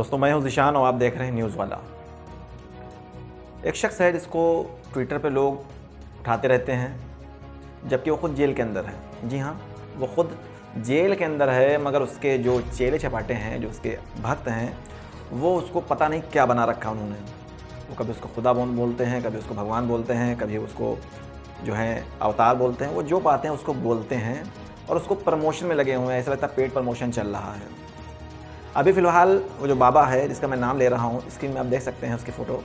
दोस्तों, मैं हूं ज़ीशान और आप देख रहे हैं न्यूज़ वाला। एक शख्स है जिसको ट्विटर पे लोग उठाते रहते हैं, जबकि वो खुद जेल के अंदर है। जी हाँ, वो खुद जेल के अंदर है, मगर उसके जो चेले चपाटे हैं, जो उसके भक्त हैं, वो उसको पता नहीं क्या बना रखा उन्होंने। वो कभी उसको खुदा बोलते हैं, कभी उसको भगवान बोलते हैं, कभी उसको जो है अवतार बोलते हैं। वो जो पाते हैं उसको बोलते हैं और उसको प्रमोशन में लगे हुए हैं। ऐसा लगता है पेड प्रमोशन चल रहा है। अभी फ़िलहाल वो जो बाबा है जिसका मैं नाम ले रहा हूँ, स्क्रीन में आप देख सकते हैं उसकी फ़ोटो।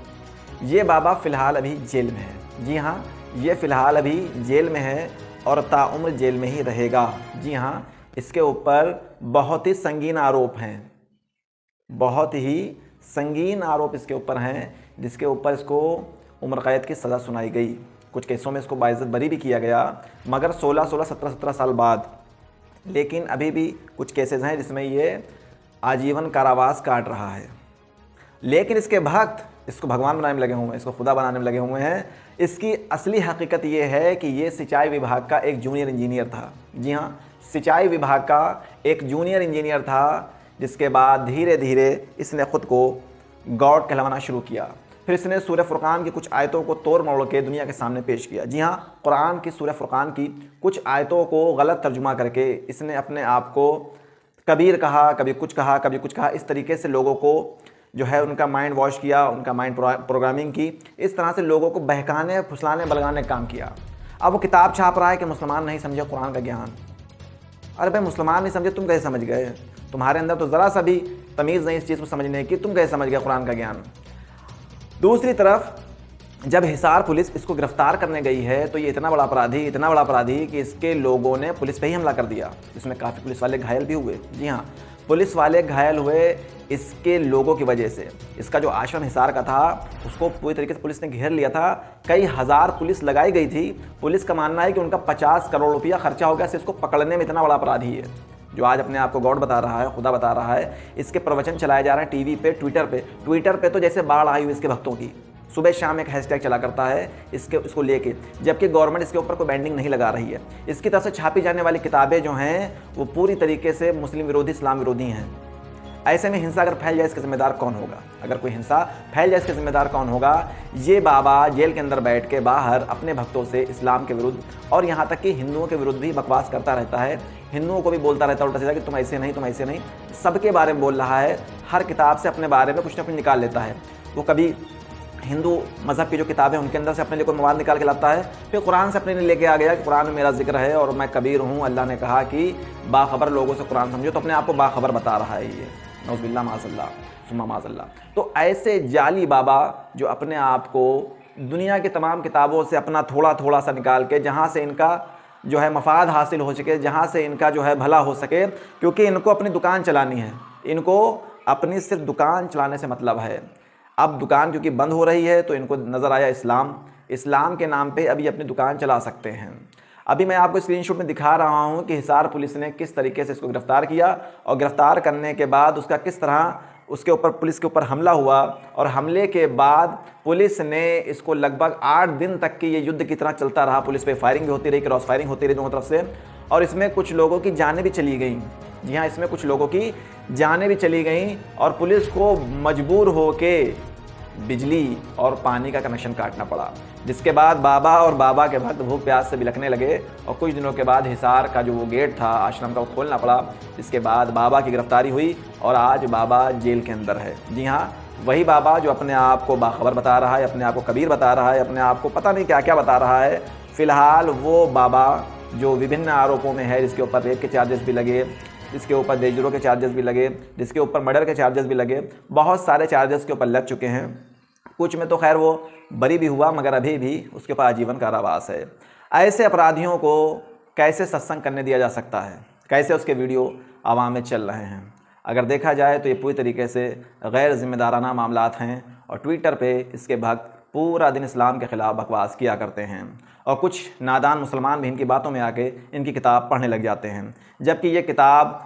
ये बाबा फ़िलहाल अभी जेल में है। जी हाँ, ये फ़िलहाल अभी जेल में है और ताउम्र जेल में ही रहेगा। जी हाँ, इसके ऊपर बहुत ही संगीन आरोप हैं, बहुत ही संगीन आरोप इसके ऊपर हैं, जिसके ऊपर इसको उम्र कैद की सज़ा सुनाई गई। कुछ केसों में इसको बाइज़्ज़त बरी भी किया गया, मगर 16-16, 17-17 साल बाद। लेकिन अभी भी कुछ केसेस हैं जिसमें ये आजीवन कारावास काट रहा है। लेकिन इसके भक्त इसको भगवान बनाने में लगे हुए हैं, इसको खुदा बनाने में लगे हुए हैं। इसकी असली हकीकत ये है कि ये सिंचाई विभाग का एक जूनियर इंजीनियर था। जी हाँ, सिंचाई विभाग का एक जूनियर इंजीनियर था, जिसके बाद धीरे धीरे इसने ख़ुद को गॉड कहलाना शुरू किया। फिर इसने सूरह फुरकान की कुछ आयतों को तोड़ मरोड़ के दुनिया के सामने पेश किया। जी हाँ, कुरान की सूरह फुरकान की कुछ आयतों को गलत तर्जुमा करके इसने अपने आप को कबीर कहा, कभी कुछ कहा, कभी कुछ कहा। इस तरीके से लोगों को जो है उनका माइंड वॉश किया, उनका माइंड प्रोग्रामिंग की। इस तरह से लोगों को बहकाने, फुसलाने, बलगाने का काम किया। अब वो किताब छाप रहा है कि मुसलमान नहीं समझे कुरान का ज्ञान। अरे भाई, मुसलमान नहीं समझे, तुम कैसे समझ गए? तुम्हारे अंदर तो ज़रा सा भी तमीज़ नहीं इस चीज़ को समझने की, तुम कैसे समझ गए कुरान का ज्ञान? दूसरी तरफ जब हिसार पुलिस इसको गिरफ्तार करने गई है, तो ये इतना बड़ा अपराधी कि इसके लोगों ने पुलिस पे ही हमला कर दिया, जिसमें काफ़ी पुलिस वाले घायल भी हुए। जी हाँ, पुलिस वाले घायल हुए इसके लोगों की वजह से। इसका जो आश्रम हिसार का था, उसको पूरी तरीके से पुलिस ने घेर लिया था। कई हज़ार पुलिस लगाई गई थी। पुलिस का मानना है कि उनका 50 करोड़ रुपया खर्चा हो गया सिर्फ इसको पकड़ने में। इतना बड़ा अपराधी है जो आज अपने आप को गॉड बता रहा है, खुदा बता रहा है। इसके प्रवचन चलाए जा रहे हैं टीवी पे, ट्विटर पे तो जैसे बाढ़ आई हुई इसके भक्तों की। सुबह शाम एक हैशटैग चला करता है इसको लेके, जबकि गवर्नमेंट इसके ऊपर कोई बैंडिंग नहीं लगा रही है। इसकी तरफ से छापी जाने वाली किताबें जो हैं वो पूरी तरीके से मुस्लिम विरोधी, इस्लाम विरोधी हैं। ऐसे में हिंसा अगर फैल जाए, इसका जिम्मेदार कौन होगा? अगर कोई हिंसा फैल जाए, इसका जिम्मेदार कौन होगा? ये बाबा जेल के अंदर बैठ के बाहर अपने भक्तों से इस्लाम के विरुद्ध और यहाँ तक कि हिंदुओं के विरुद्ध भी बकवास करता रहता है। हिंदुओं को भी बोलता रहता है उल्टा सीधा कि तुम ऐसे नहीं, तुम ऐसे नहीं। सबके बारे में बोल रहा है। हर किताब से अपने बारे में कुछ ना कुछ निकाल लेता है। वो कभी हिंदू मज़हब की जो किताबें उनके अंदर से अपने लिए कोई मवाद निकाल के लाता है, फिर कुरान से अपने लिए लेके आ गया कि कुरान में मेरा जिक्र है और मैं कबीर हूँ। अल्लाह ने कहा कि बाखबर लोगों से कुरान समझो, तो अपने आप को बाखबर बता रहा है ये। नौज़ुबिल्लाह माज़ल्लाह सुम्मा माज़ल्लाह। तो ऐसे जाली बाबा जो अपने आप को दुनिया की तमाम किताबों से अपना थोड़ा थोड़ा सा निकाल के, जहाँ से इनका जो है मफाद हासिल हो सके, जहाँ से इनका जो है भला हो सके, क्योंकि इनको अपनी दुकान चलानी है, इनको अपनी सिर्फ दुकान चलाने से मतलब है। अब दुकान क्योंकि बंद हो रही है, तो इनको नज़र आया इस्लाम के नाम पे अभी अपनी दुकान चला सकते हैं। अभी मैं आपको स्क्रीनशॉट में दिखा रहा हूं कि हिसार पुलिस ने किस तरीके से इसको गिरफ्तार किया और गिरफ्तार करने के बाद उसका किस तरह उसके ऊपर पुलिस के ऊपर हमला हुआ। और हमले के बाद पुलिस ने इसको लगभग 8 दिन तक की ये युद्ध की तरह चलता रहा। पुलिस पे फायरिंग भी होती रही, क्रॉस फायरिंग होती रही दोनों तरफ से, और इसमें कुछ लोगों की जानें भी चली गई। जी हाँ, इसमें कुछ लोगों की जानें भी चली गई और पुलिस को मजबूर होके बिजली और पानी का कनेक्शन काटना पड़ा, जिसके बाद बाबा और बाबा के भक्त भूख प्यास से बिलखने लगे। और कुछ दिनों के बाद हिसार का जो वो गेट था आश्रम का, वो खोलना पड़ा। इसके बाद बाबा की गिरफ्तारी हुई और आज बाबा जेल के अंदर है। जी हाँ, वही बाबा जो अपने आप को बाखबर बता रहा है, अपने आप को कबीर बता रहा है, अपने आप को पता नहीं क्या क्या बता रहा है। फ़िलहाल वो बाबा जो विभिन्न आरोपों में है, जिसके ऊपर रेप के चार्जेस भी लगे, जिसके ऊपर देशद्रोह के चार्जेस भी लगे, जिसके ऊपर मर्डर के चार्जेस भी लगे, बहुत सारे चार्जेस के ऊपर लग चुके हैं। कुछ में तो खैर वो बरी भी हुआ, मगर अभी भी उसके ऊपर आजीवन कारावास है। ऐसे अपराधियों को कैसे सत्संग करने दिया जा सकता है? कैसे उसके वीडियो आवाम में चल रहे हैं? अगर देखा जाए तो ये पूरी तरीके से गैर जिम्मेदाराना मामलात हैं। और ट्विटर पे इसके भक्त पूरा दिन इस्लाम के ख़िलाफ़ बकवास किया करते हैं और कुछ नादान मुसलमान भी इनकी बातों में आके इनकी किताब पढ़ने लग जाते हैं, जबकि ये किताब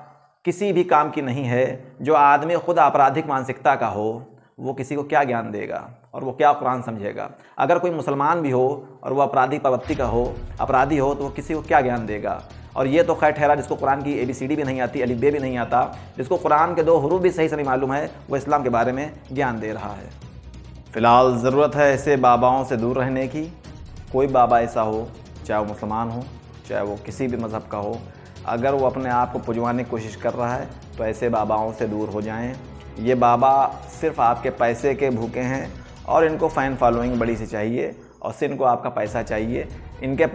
किसी भी काम की नहीं है। जो आदमी खुद आपराधिक मानसिकता का हो, वो किसी को क्या ज्ञान देगा और वो क्या कुरान समझेगा? अगर कोई मुसलमान भी हो और वो अपराधी प्रवृत्ति का हो, अपराधी हो, तो वो किसी को क्या ज्ञान देगा? और ये तो खैर ठहरा जिसको कुरान की ABCD भी नहीं आती, अलिफ बे भी नहीं आता, जिसको कुरान के 2 हरूफ भी सही से नहीं मालूम है, वो इस्लाम के बारे में ज्ञान दे रहा है। फ़िलहाल ज़रूरत है ऐसे बाबाओं से दूर रहने की। कोई बाबा ऐसा हो, चाहे वो मुसलमान हो, चाहे वो किसी भी मज़हब का हो, अगर वो अपने आप को पुजवाने की कोशिश कर रहा है तो ऐसे बाबाओं से दूर हो जाएं। ये बाबा सिर्फ आपके पैसे के भूखे हैं और इनको फ़ैन फॉलोइंग बड़ी सी चाहिए और सिर्फ इनको आपका पैसा चाहिए। इनके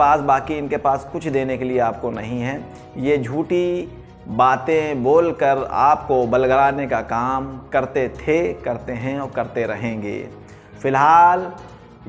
पास कुछ देने के लिए आपको नहीं है। ये झूठी बातें बोलकर आपको बलगराने का काम करते थे, करते हैं और करते रहेंगे। फ़िलहाल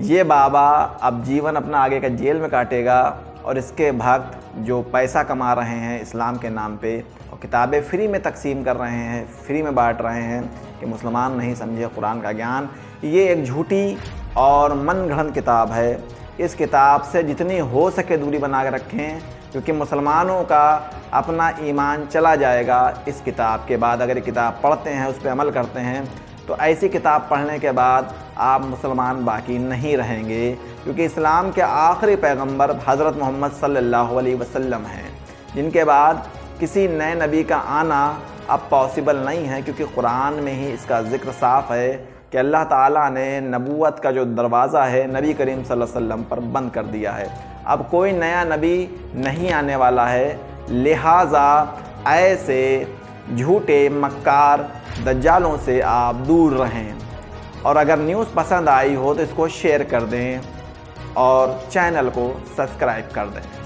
ये बाबा अब जीवन अपना आगे का जेल में काटेगा और इसके भक्त जो पैसा कमा रहे हैं इस्लाम के नाम पे और किताबें फ्री में तकसीम कर रहे हैं, फ्री में बांट रहे हैं कि मुसलमान नहीं समझे कुरान का ज्ञान, ये एक झूठी और मनगढ़ंत किताब है। इस किताब से जितनी हो सके दूरी बना के रखें, क्योंकि मुसलमानों का अपना ईमान चला जाएगा इस किताब के बाद। अगर ये किताब पढ़ते हैं, उस पर अमल करते हैं, तो ऐसी किताब पढ़ने के बाद आप मुसलमान बाकी नहीं रहेंगे, क्योंकि इस्लाम के आखिरी पैगंबर हज़रत मोहम्मद सल्लल्लाहु अलैहि वसल्लम हैं, जिनके बाद किसी नए नबी का आना अब पॉसिबल नहीं है, क्योंकि कुरान में ही इसका ज़िक्र साफ़ है कि अल्लाह ताला ने नबूवत का जो दरवाज़ा है नबी करीम सल्लल्लाहु अलैहि वसल्लम पर बंद कर दिया है। अब कोई नया नबी नहीं आने वाला है, लिहाजा ऐसे झूठे मक्कार दज्जालों से आप दूर रहें। और अगर न्यूज़ पसंद आई हो तो इसको शेयर कर दें और चैनल को सब्सक्राइब कर दें।